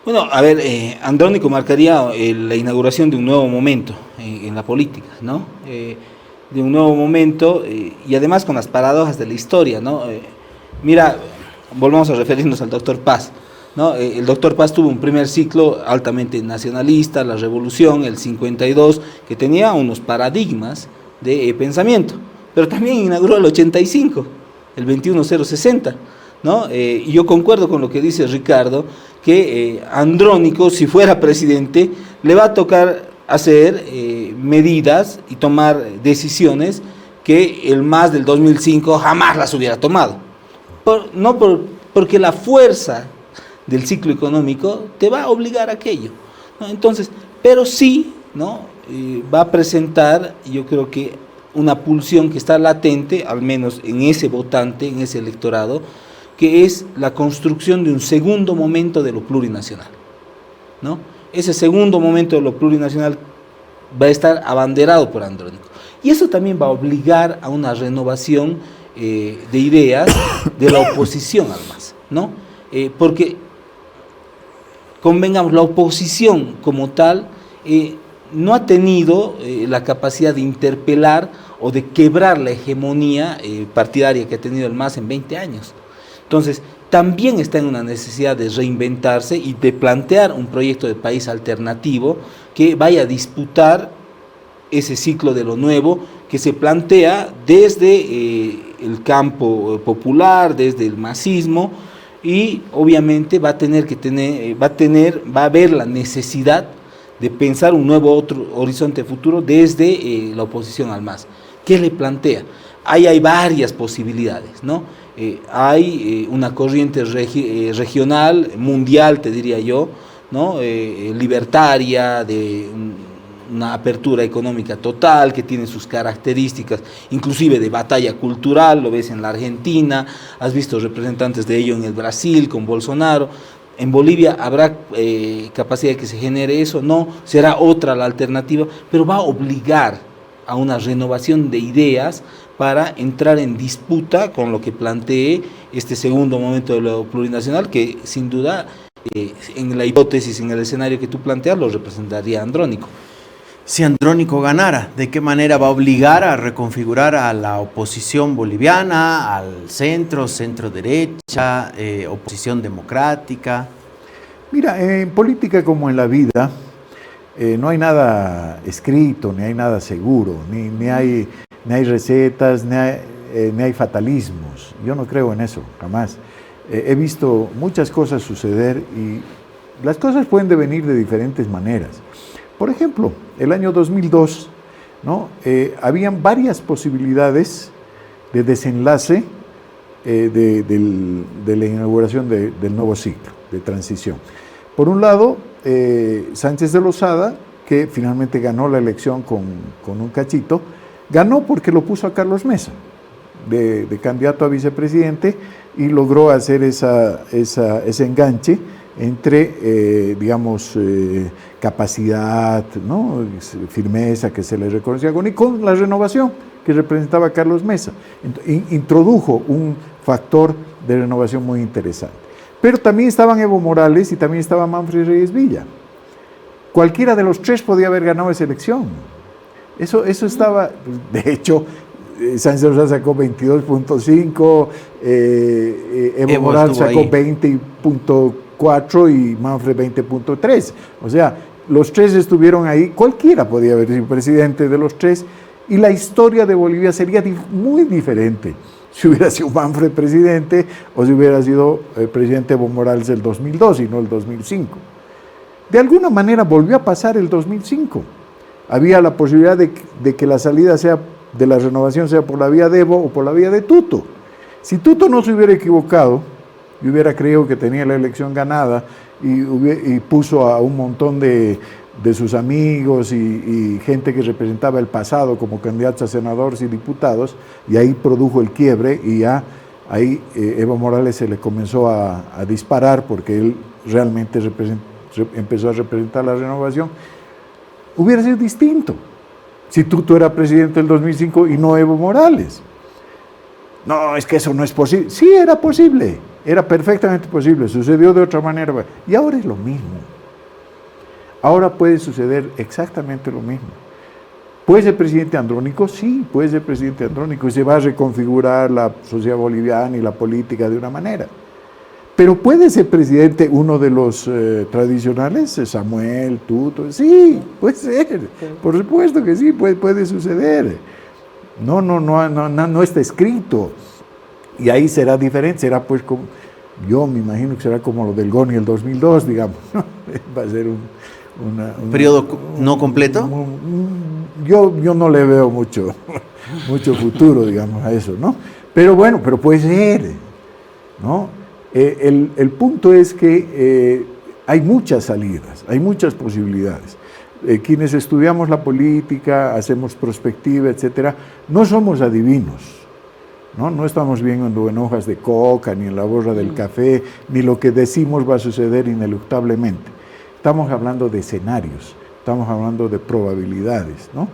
Bueno, a ver, Andrónico marcaría la inauguración de un nuevo momento en la política, ¿no? De un nuevo momento y además con las paradojas de la historia, ¿no? Mira, volvamos a referirnos al doctor Paz, ¿no? El doctor Paz tuvo un primer ciclo altamente nacionalista, la revolución, el 52, que tenía unos paradigmas de pensamiento, pero también inauguró el 85, el 21060, ¿no? Y yo concuerdo con lo que dice Ricardo, que Andrónico, si fuera presidente, le va a tocar hacer medidas y tomar decisiones que el MAS del 2005 jamás las hubiera tomado. Porque la fuerza del ciclo económico te va a obligar a aquello, ¿no? Entonces, pero sí, ¿no? Va a presentar, yo creo que una pulsión que está latente, al menos en ese votante, en ese electorado, que es la construcción de un segundo momento de lo plurinacional, ¿no? Ese segundo momento de lo plurinacional va a estar abanderado por Andrónico. Y eso también va a obligar a una renovación de ideas de la oposición al MAS, ¿no? Porque, convengamos, la oposición como tal no ha tenido la capacidad de interpelar o de quebrar la hegemonía partidaria que ha tenido el MAS en 20 años. Entonces, también está en una necesidad de reinventarse y de plantear un proyecto de país alternativo que vaya a disputar ese ciclo de lo nuevo que se plantea desde el campo popular, desde el masismo, y obviamente va a haber la necesidad de pensar un nuevo otro horizonte futuro desde la oposición al MAS. ¿Qué le plantea? Ahí hay varias posibilidades, ¿no? Hay una corriente regional, mundial, te diría yo, ¿no? Libertaria, de una apertura económica total, que tiene sus características, inclusive de batalla cultural, lo ves en la Argentina, has visto representantes de ello en el Brasil, con Bolsonaro. En Bolivia habrá capacidad de que se genere eso, no, será otra la alternativa, pero va a obligar a una renovación de ideas para entrar en disputa con lo que plantee este segundo momento de lo plurinacional, que sin duda, en la hipótesis, en el escenario que tú planteas, lo representaría Andrónico. Si Andrónico ganara, ¿de qué manera va a obligar a reconfigurar a la oposición boliviana, al centro, centro-derecha, oposición democrática? Mira, en política como en la vida, no hay nada escrito, ni hay nada seguro, ni hay recetas, ni hay fatalismos. Yo no creo en eso, jamás. He visto muchas cosas suceder y las cosas pueden devenir de diferentes maneras. Por ejemplo, el año 2002, ¿no? Habían varias posibilidades de desenlace de la inauguración del nuevo ciclo de transición. Por un lado, Sánchez de Lozada, que finalmente ganó la elección con un cachito, ganó porque lo puso a Carlos Mesa de candidato a vicepresidente y logró hacer ese enganche entre, capacidad, ¿no? Firmeza que se le reconocía con la renovación que representaba Carlos Mesa. Introdujo un factor de renovación muy interesante. Pero también estaban Evo Morales y también estaba Manfred Reyes Villa. Cualquiera de los tres podía haber ganado esa elección. Eso estaba, de hecho, Sánchez de Lozada sacó 22.5, Evo Morales sacó 20.4 y Manfred 20.3. O sea, los tres estuvieron ahí, cualquiera podía haber sido presidente de los tres, y la historia de Bolivia sería muy diferente si hubiera sido Manfred presidente o si hubiera sido presidente Evo Morales el 2002 y no el 2005. De alguna manera volvió a pasar el 2005. Había la posibilidad de que la salida de la renovación sea por la vía de Evo o por la vía de Tuto. Si Tuto no se hubiera equivocado y hubiera creído que tenía la elección ganada y puso a un montón de sus amigos y gente que representaba el pasado como candidatos a senadores y diputados, y ahí produjo el quiebre y ya ahí Evo Morales se le comenzó a disparar porque él realmente empezó a representar la renovación, hubiera sido distinto si Tuto era presidente del 2005 y no Evo Morales. No, es que eso no es posible. Sí, era posible, era perfectamente posible, sucedió de otra manera. Y ahora es lo mismo. Ahora puede suceder exactamente lo mismo. ¿Puede ser presidente Andrónico? Sí, puede ser presidente Andrónico y se va a reconfigurar la sociedad boliviana y la política de una manera. Pero ¿puede ser presidente uno de los tradicionales? Samuel, Tuto. Sí, puede ser. Por supuesto que sí, puede suceder. No está escrito. Y ahí será diferente, será pues como, yo me imagino que será como lo del GONI el 2002, digamos, ¿no? Va a ser un ¿periodo no completo? Yo no le veo mucho futuro, digamos, a eso, ¿no? Pero bueno, pero puede ser, ¿no? El punto es que hay muchas salidas, hay muchas posibilidades. Quienes estudiamos la política, hacemos prospectiva, etcétera, no somos adivinos, ¿no? No estamos viendo en hojas de coca, ni en la borra del café, ni lo que decimos va a suceder ineluctablemente. Estamos hablando de escenarios, estamos hablando de probabilidades, ¿no?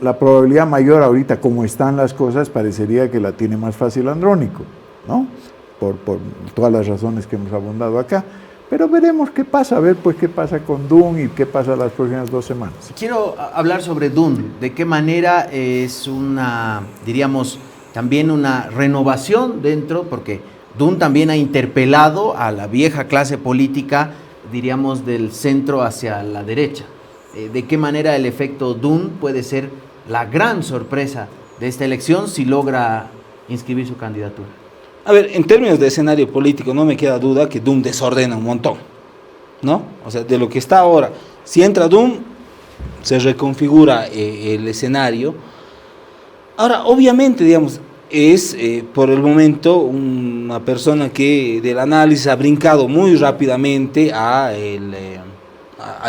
la probabilidad mayor ahorita, como están las cosas, parecería que la tiene más fácil Andrónico, ¿no? Por todas las razones que hemos abundado acá. Pero veremos qué pasa, a ver pues qué pasa con Dunn y qué pasa las próximas 2 semanas. Quiero hablar sobre Dunn, de qué manera es una, diríamos, también una renovación dentro, porque Dunn también ha interpelado a la vieja clase política, diríamos, del centro hacia la derecha. De qué manera el efecto Dunn puede ser la gran sorpresa de esta elección si logra inscribir su candidatura. A ver, en términos de escenario político, no me queda duda que Dunn desordena un montón, ¿no? O sea, de lo que está ahora, si entra Dunn, se reconfigura el escenario. Ahora, obviamente, digamos, es por el momento una persona que del análisis ha brincado muy rápidamente al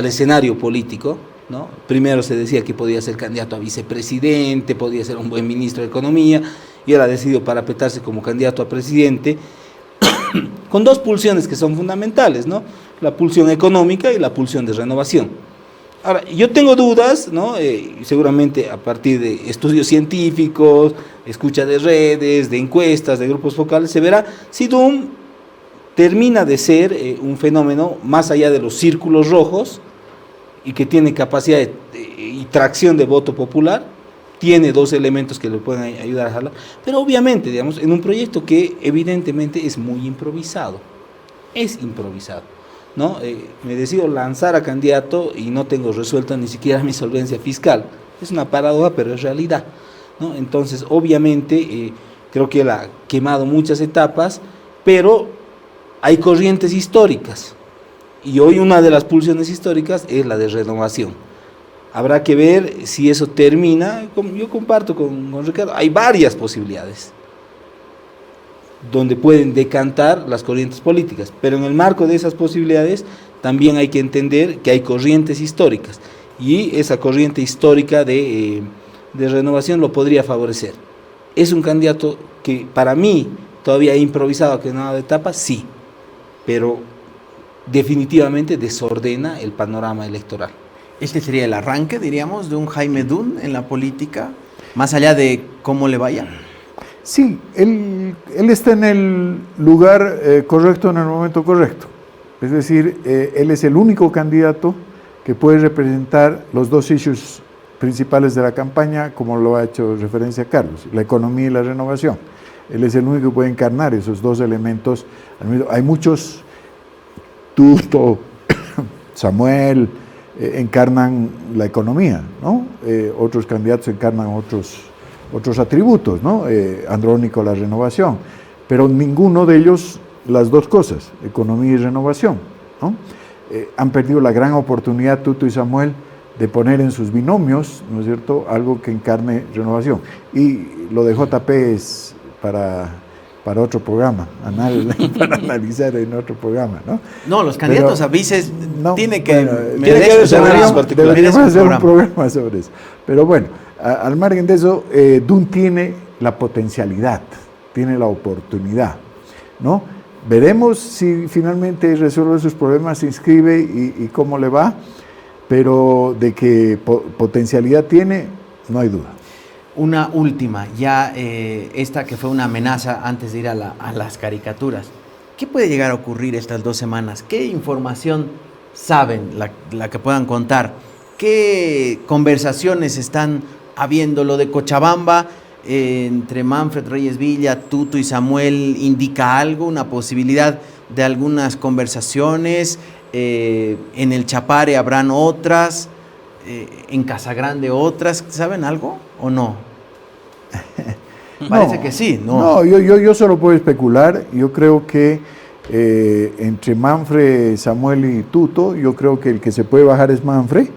escenario político, ¿no? Primero se decía que podía ser candidato a vicepresidente, podía ser un buen ministro de Economía, y él ha decidido parapetarse como candidato a presidente, con 2 pulsiones que son fundamentales, ¿no? La pulsión económica y la pulsión de renovación. Ahora, yo tengo dudas, ¿no? Seguramente a partir de estudios científicos, escucha de redes, de encuestas, de grupos focales, se verá si Dunn termina de ser un fenómeno más allá de los círculos rojos y que tiene capacidad y tracción de voto popular. Tiene 2 elementos que le pueden ayudar a jalar, pero obviamente, digamos, en un proyecto que evidentemente es muy improvisado, ¿no? Me decido lanzar a candidato y no tengo resuelta ni siquiera mi solvencia fiscal. Es una paradoja, pero es realidad, ¿no? Entonces, obviamente, creo que él ha quemado muchas etapas, pero hay corrientes históricas, y hoy una de las pulsiones históricas es la de renovación. Habrá que ver si eso termina. Yo comparto con Ricardo, hay varias posibilidades donde pueden decantar las corrientes políticas, pero en el marco de esas posibilidades también hay que entender que hay corrientes históricas, y esa corriente histórica de renovación lo podría favorecer. ¿Es un candidato que para mí todavía ha improvisado, que no de etapa? Sí, pero definitivamente desordena el panorama electoral. Este sería el arranque, diríamos, de un Jaime Dunn en la política, más allá de cómo le vaya. Sí, él está en el lugar correcto en el momento correcto. Es decir, él es el único candidato que puede representar los 2 issues principales de la campaña, como lo ha hecho referencia Carlos, la economía y la renovación. Él es el único que puede encarnar esos 2 elementos. Hay muchos, Tuto, Samuel, encarnan la economía, ¿no? Otros candidatos encarnan otros atributos, ¿no? Andrónico, la renovación, pero ninguno de ellos las 2 cosas, economía y renovación, ¿no? Han perdido la gran oportunidad, Tuto y Samuel, de poner en sus binomios, ¿no es cierto?, algo que encarne renovación. Y lo de JP es para otro programa, para analizar en otro programa, ¿no? No, los candidatos a vices tiene que deberíamos hacer un programa sobre eso. Pero bueno, al margen de eso, Dunn tiene la potencialidad, tiene la oportunidad, ¿no? Veremos si finalmente resuelve sus problemas, se inscribe y cómo le va, pero de que potencialidad tiene, no hay duda. Una última, ya esta que fue una amenaza antes de ir a las caricaturas. ¿Qué puede llegar a ocurrir estas 2 semanas? ¿Qué información saben, la que puedan contar? ¿Qué conversaciones están habiendo? Lo de Cochabamba, entre Manfred Reyes Villa, Tuto y Samuel, ¿indica algo? ¿Una posibilidad de algunas conversaciones? ¿En el Chapare habrán otras? ¿En Casagrande otras? ¿Saben algo o no? Parece que sí, ¿no? No, yo solo puedo especular. Yo creo que entre Manfred, Samuel y Tuto, yo creo que el que se puede bajar es Manfred,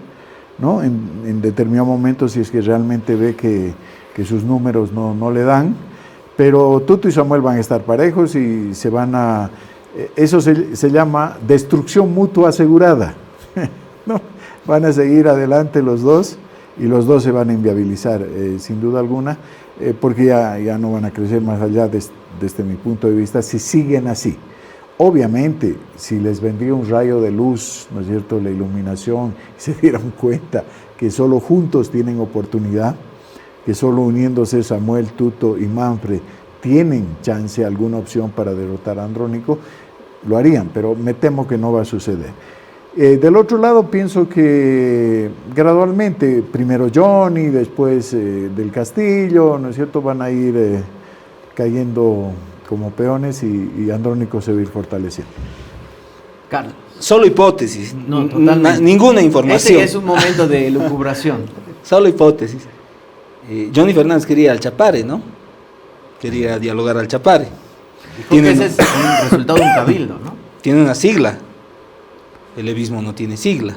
¿no? En determinado momento, si es que realmente ve que sus números no le dan, pero Tuto y Samuel van a estar parejos y se van a... Eso se llama destrucción mutua asegurada, ¿no? Van a seguir adelante los 2 y los 2 se van a inviabilizar, sin duda alguna, porque ya no van a crecer más allá desde mi punto de vista si siguen así. Obviamente, si les vendría un rayo de luz, ¿no es cierto?, la iluminación, y se dieran cuenta que solo juntos tienen oportunidad, que solo uniéndose Samuel, Tuto y Manfred tienen chance, alguna opción para derrotar a Andrónico, lo harían, pero me temo que no va a suceder. Del otro lado, pienso que gradualmente, primero Johnny, después del Castillo, ¿no es cierto?, van a ir cayendo como peones y Andrónico se va a ir fortaleciendo. Carlos. Solo hipótesis, No, totalmente. Ninguna información. Ese es un momento de lucubración. Solo hipótesis. Johnny Fernández quería al Chapare, ¿no? Quería dialogar al Chapare. Dijo que ese es un resultado de un cabildo, ¿no? Tiene una sigla. El levismo no tiene sigla.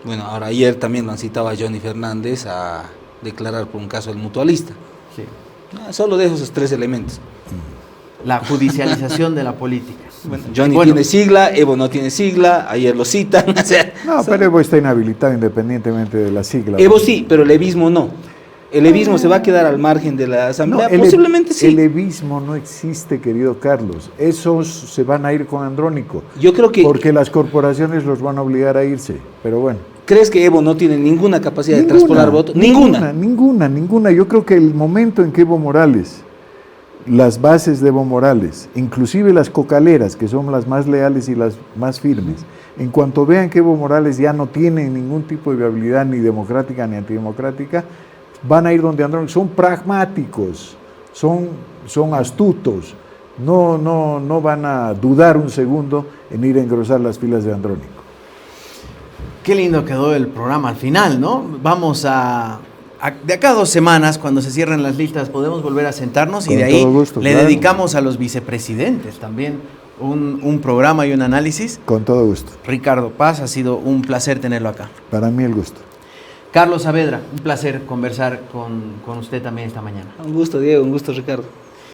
Bueno, ahora ayer también lo han citado a Johnny Fernández a declarar por un caso del mutualista. Sí. Solo dejo esos tres elementos. La judicialización de la política. Bueno, Johnny tiene sigla, Evo no tiene sigla, ayer lo citan. O sea, No, pero Evo está inhabilitado independientemente de la sigla. Evo sí, pero el levismo no. El levismo se va a quedar al margen de la asamblea, No, posiblemente sí. El levismo no existe, querido Carlos. Esos se van a ir con Andrónico. Yo creo que... Porque las corporaciones los van a obligar a irse. Pero bueno. ¿Crees que Evo no tiene ninguna capacidad de traspolar votos? Ninguna. Yo creo que el momento en que Evo Morales, las bases de Evo Morales, inclusive las cocaleras, que son las más leales y las más firmes, en cuanto vean que Evo Morales ya no tiene ningún tipo de viabilidad ni democrática ni antidemocrática, van a ir donde Andrónico. Son pragmáticos, son astutos, no van a dudar un segundo en ir a engrosar las filas de Andrónico. Qué lindo quedó el programa al final, ¿no? Vamos de acá a 2 semanas, cuando se cierren las listas, podemos volver a sentarnos y de ahí le dedicamos a los vicepresidentes también un programa y un análisis. Con todo gusto. Ricardo Paz, ha sido un placer tenerlo acá. Para mí el gusto. Carlos Saavedra, un placer conversar con usted también esta mañana. Un gusto, Diego, un gusto, Ricardo.